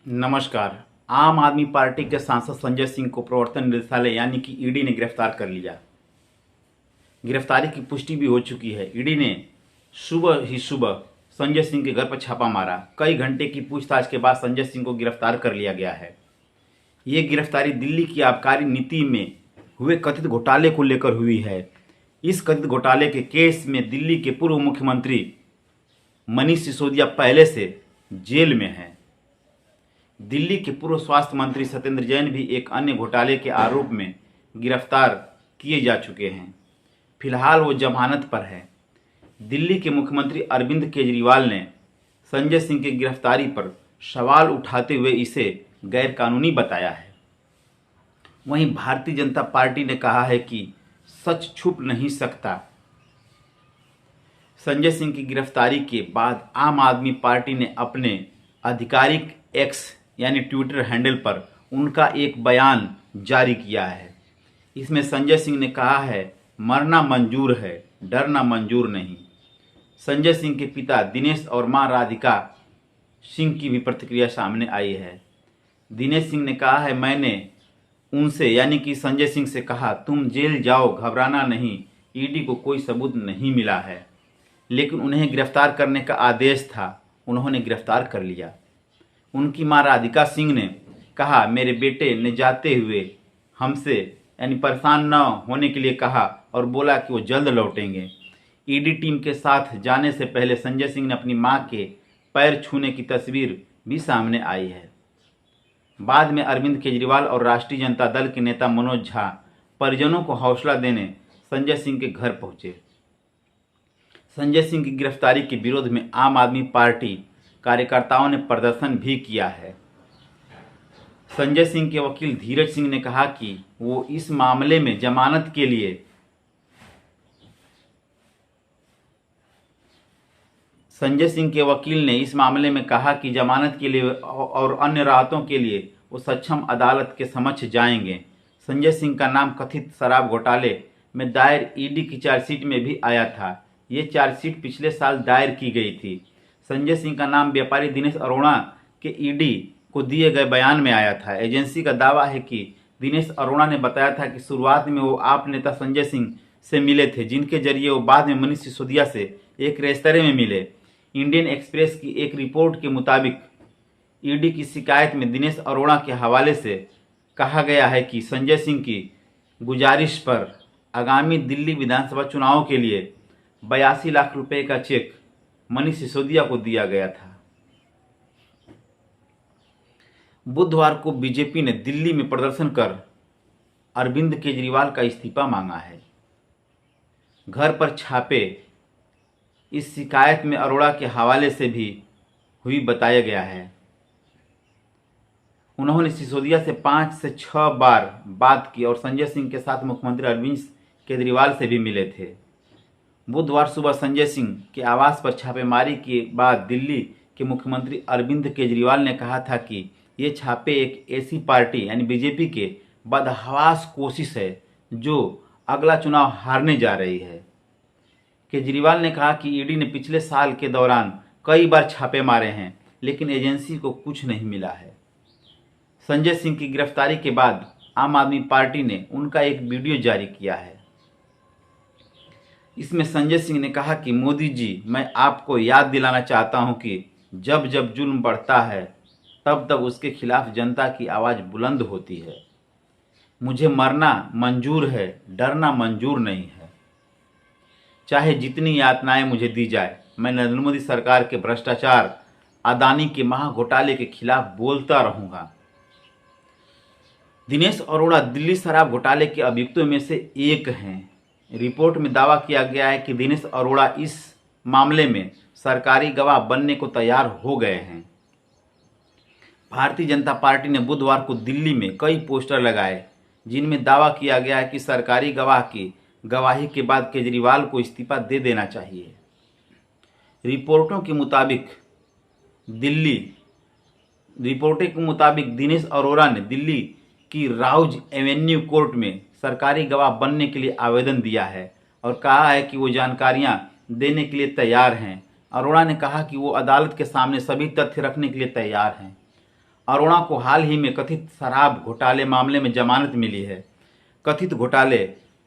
नमस्कार। आम आदमी पार्टी के सांसद संजय सिंह को प्रवर्तन निदेशालय यानी कि ईडी ने गिरफ्तार कर लिया। गिरफ्तारी की पुष्टि भी हो चुकी है। ईडी ने सुबह संजय सिंह के घर पर छापा मारा। कई घंटे की पूछताछ के बाद संजय सिंह को गिरफ्तार कर लिया गया है। ये गिरफ्तारी दिल्ली की आबकारी नीति में हुए कथित घोटाले को लेकर हुई है। इस कथित घोटाले के केस में दिल्ली के पूर्व मुख्यमंत्री मनीष सिसोदिया पहले से जेल में हैं। दिल्ली के पूर्व स्वास्थ्य मंत्री सत्येंद्र जैन भी एक अन्य घोटाले के आरोप में गिरफ्तार किए जा चुके हैं। फिलहाल वो जमानत पर है। दिल्ली के मुख्यमंत्री अरविंद केजरीवाल ने संजय सिंह की गिरफ्तारी पर सवाल उठाते हुए इसे गैरकानूनी बताया है। वहीं भारतीय जनता पार्टी ने कहा है कि सच छुप नहीं सकता। संजय सिंह की गिरफ्तारी के बाद आम आदमी पार्टी ने अपने आधिकारिक एक्स यानी ट्विटर हैंडल पर उनका एक बयान जारी किया है। इसमें संजय सिंह ने कहा है, मरना मंजूर है, डरना मंजूर नहीं। संजय सिंह के पिता दिनेश और मां राधिका सिंह की भी प्रतिक्रिया सामने आई है। दिनेश सिंह ने कहा है, मैंने उनसे यानी कि संजय सिंह से कहा, तुम जेल जाओ, घबराना नहीं, ईडी को कोई सबूत नहीं मिला है, लेकिन उन्हें गिरफ्तार करने का आदेश था, उन्होंने गिरफ्तार कर लिया। उनकी मां राधिका सिंह ने कहा, मेरे बेटे ने जाते हुए हमसे यानी परेशान न होने के लिए कहा और बोला कि वो जल्द लौटेंगे। ईडी टीम के साथ जाने से पहले संजय सिंह ने अपनी मां के पैर छूने की तस्वीर भी सामने आई है। बाद में अरविंद केजरीवाल और राष्ट्रीय जनता दल के नेता मनोज झा परिजनों को हौसला देने संजय सिंह के घर पहुंचे। संजय सिंह की गिरफ्तारी के विरोध में आम आदमी पार्टी कार्यकर्ताओं ने प्रदर्शन भी किया है। संजय सिंह के वकील धीरज सिंह ने कहा कि वो इस मामले में जमानत के लिए संजय सिंह के वकील ने इस मामले में कहा कि जमानत के लिए और अन्य राहतों के लिए वो सक्षम अदालत के समक्ष जाएंगे। संजय सिंह का नाम कथित शराब घोटाले में दायर ईडी की चार्जशीट में भी आया था। ये चार्जशीट पिछले साल दायर की गई थी। संजय सिंह का नाम व्यापारी दिनेश अरोड़ा के ईडी को दिए गए बयान में आया था। एजेंसी का दावा है कि दिनेश अरोड़ा ने बताया था कि शुरुआत में वो आप नेता संजय सिंह से मिले थे, जिनके जरिए वो बाद में मनीष सिसोदिया से एक रेस्तरां में मिले। इंडियन एक्सप्रेस की एक रिपोर्ट के मुताबिक ईडी की शिकायत में दिनेश अरोड़ा के हवाले से कहा गया है कि संजय सिंह की गुजारिश पर आगामी दिल्ली विधानसभा चुनाव के लिए 82 लाख रुपए का चेक मनीष सिसोदिया को दिया गया था। बुधवार को बीजेपी ने दिल्ली में प्रदर्शन कर अरविंद केजरीवाल का इस्तीफा मांगा है। घर पर छापे इस शिकायत में अरोड़ा के हवाले से भी हुई बताया गया है। उन्होंने सिसोदिया से 5 से 6 बार बात की और संजय सिंह के साथ मुख्यमंत्री अरविंद केजरीवाल से भी मिले थे। बुधवार सुबह संजय सिंह के आवास पर छापेमारी के बाद दिल्ली के मुख्यमंत्री अरविंद केजरीवाल ने कहा था कि ये छापे एक ऐसी पार्टी यानी बीजेपी के बदहवास कोशिश है जो अगला चुनाव हारने जा रही है। केजरीवाल ने कहा कि ईडी ने पिछले साल के दौरान कई बार छापे मारे हैं, लेकिन एजेंसी को कुछ नहीं मिला है। संजय सिंह की गिरफ्तारी के बाद आम आदमी पार्टी ने उनका एक वीडियो जारी किया है। इसमें संजय सिंह ने कहा कि मोदी जी, मैं आपको याद दिलाना चाहता हूं कि जब जब जुल्म बढ़ता है तब तब उसके खिलाफ जनता की आवाज़ बुलंद होती है। मुझे मरना मंजूर है, डरना मंजूर नहीं है। चाहे जितनी यातनाएं मुझे दी जाए, मैं नरेंद्र मोदी सरकार के भ्रष्टाचार, अदानी के महाघोटाले के खिलाफ बोलता रहूंगा। दिनेश अरोड़ा दिल्ली शराब घोटाले के अभियुक्तों में से एक हैं। रिपोर्ट में दावा किया गया है कि दिनेश अरोड़ा इस मामले में सरकारी गवाह बनने को तैयार हो गए हैं। भारतीय जनता पार्टी ने बुधवार को दिल्ली में कई पोस्टर लगाए, जिनमें दावा किया गया है कि सरकारी गवाह की गवाही के बाद केजरीवाल को इस्तीफा दे देना चाहिए। रिपोर्टों के मुताबिक दिनेश अरोड़ा ने दिल्ली की राउज एवेन्यू कोर्ट में सरकारी गवाह बनने के लिए आवेदन दिया है और कहा है कि वो जानकारियां देने के लिए तैयार हैं। अरोड़ा ने कहा कि वो अदालत के सामने सभी तथ्य रखने के लिए तैयार हैं। अरोड़ा को हाल ही में कथित शराब घोटाले मामले में जमानत मिली है। कथित घोटाले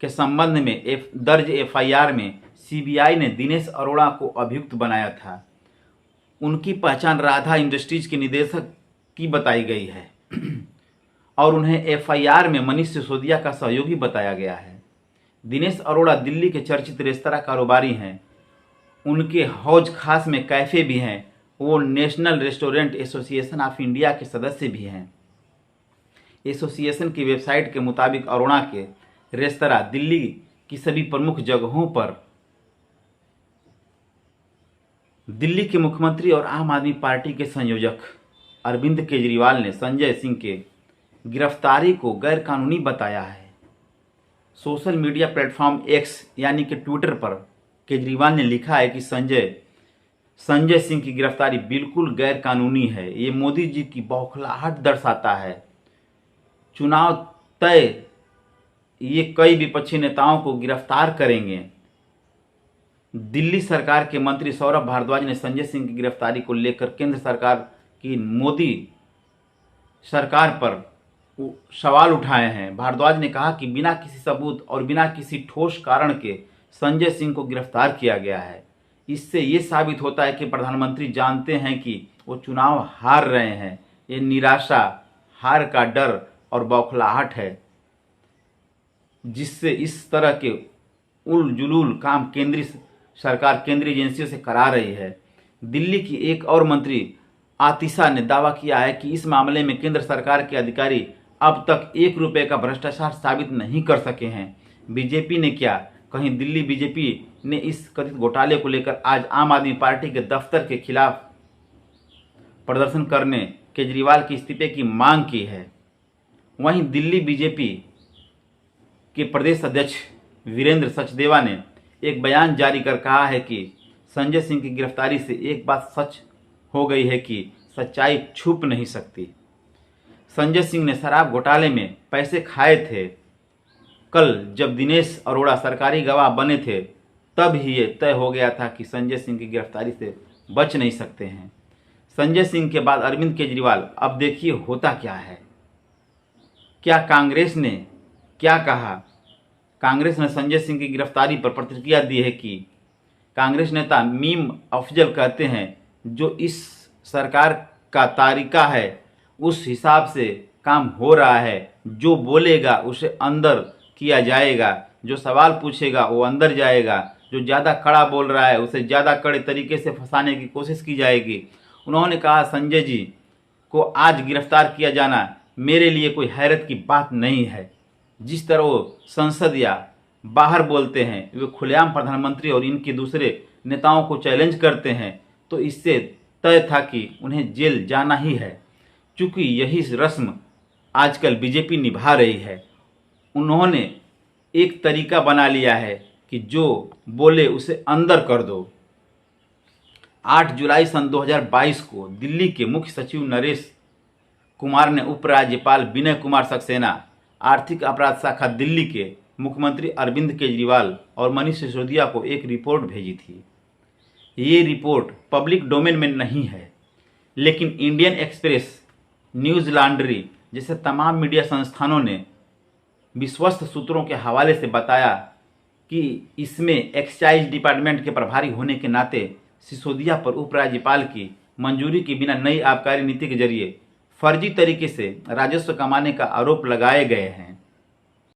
के संबंध में दर्ज एफआईआर में सीबीआई ने दिनेश अरोड़ा को अभियुक्त बनाया था। उनकी पहचान राधा इंडस्ट्रीज के निदेशक की बताई गई है और उन्हें एफआईआर में मनीष सिसोदिया का सहयोगी बताया गया है। दिनेश अरोड़ा दिल्ली के चर्चित रेस्तरां कारोबारी हैं। उनके हौज खास में कैफे भी हैं। वो national restaurant association of India के सदस्य भी हैं। एसोसिएशन की वेबसाइट के मुताबिक अरोड़ा के रेस्तरां दिल्ली की सभी प्रमुख जगहों पर दिल्ली के मुख्यमंत्री और आम आदमी पार्टी के संयोजक अरविंद केजरीवाल ने संजय सिंह के गिरफ्तारी को गैरकानूनी बताया है। सोशल मीडिया प्लेटफॉर्म एक्स यानी कि ट्विटर पर केजरीवाल ने लिखा है कि संजय सिंह की गिरफ्तारी बिल्कुल गैरकानूनी है। ये मोदी जी की बौखलाहट दर्शाता है। चुनाव तय ये कई विपक्षी नेताओं को गिरफ्तार करेंगे। दिल्ली सरकार के मंत्री सौरभ भारद्वाज ने संजय सिंह की गिरफ्तारी को लेकर केंद्र सरकार की मोदी सरकार पर सवाल उठाए हैं। भारद्वाज ने कहा कि बिना किसी सबूत और बिना किसी ठोस कारण के संजय सिंह को गिरफ्तार किया गया है। इससे ये साबित होता है कि प्रधानमंत्री जानते हैं कि वो चुनाव हार रहे हैं। ये निराशा, हार का डर और बौखलाहट है जिससे इस तरह के उल जुलूल काम केंद्रीय सरकार केंद्रीय एजेंसियों से करा रही है। दिल्ली की एक और मंत्री आतिशा ने दावा किया है कि इस मामले में केंद्र सरकार के अधिकारी अब तक 1 रुपये का भ्रष्टाचार साबित नहीं कर सके हैं। बीजेपी ने क्या, कहीं दिल्ली बीजेपी ने इस कथित घोटाले को लेकर आज आम आदमी पार्टी के दफ्तर के खिलाफ प्रदर्शन करने केजरीवाल के इस्तीफे की मांग की है। वहीं दिल्ली बीजेपी के प्रदेश अध्यक्ष वीरेंद्र सचदेवा ने एक बयान जारी कर कहा है कि संजय सिंह की गिरफ्तारी से एक बात सच हो गई है कि सच्चाई छुप नहीं सकती। संजय सिंह ने शराब घोटाले में पैसे खाए थे। कल जब दिनेश अरोड़ा सरकारी गवाह बने थे तब ही ये तय हो गया था कि संजय सिंह की गिरफ्तारी से बच नहीं सकते हैं। संजय सिंह के बाद अरविंद केजरीवाल। अब देखिए होता क्या है। क्या कांग्रेस ने क्या कहा? कांग्रेस ने संजय सिंह की गिरफ्तारी पर प्रतिक्रिया दी है कि कांग्रेस नेता मीम अफजल कहते हैं जो इस सरकार का तरीका है उस हिसाब से काम हो रहा है। जो बोलेगा उसे अंदर किया जाएगा, जो सवाल पूछेगा वो अंदर जाएगा, जो ज़्यादा कड़ा बोल रहा है उसे ज़्यादा कड़े तरीके से फंसाने की कोशिश की जाएगी। उन्होंने कहा संजय जी को आज गिरफ्तार किया जाना मेरे लिए कोई हैरत की बात नहीं है। जिस तरह वो संसद या बाहर बोलते हैं, वे खुलेआम प्रधानमंत्री और इनके दूसरे नेताओं को चैलेंज करते हैं, तो इससे तय था कि उन्हें जेल जाना ही है। चूँकि यही रस्म आजकल बीजेपी निभा रही है। उन्होंने एक तरीका बना लिया है कि जो बोले उसे अंदर कर दो। 8 जुलाई सन 2022 को दिल्ली के मुख्य सचिव नरेश कुमार ने उपराज्यपाल विनय कुमार सक्सेना, आर्थिक अपराध शाखा दिल्ली के मुख्यमंत्री अरविंद केजरीवाल और मनीष सिसोदिया को एक रिपोर्ट भेजी थी। ये रिपोर्ट पब्लिक डोमेन में नहीं है, लेकिन इंडियन एक्सप्रेस, न्यूज़ लॉन्ड्री जैसे तमाम मीडिया संस्थानों ने विश्वस्त सूत्रों के हवाले से बताया कि इसमें एक्साइज डिपार्टमेंट के प्रभारी होने के नाते सिसोदिया पर उपराज्यपाल की मंजूरी के बिना नई आबकारी नीति के जरिए फर्जी तरीके से राजस्व कमाने का आरोप लगाए गए हैं।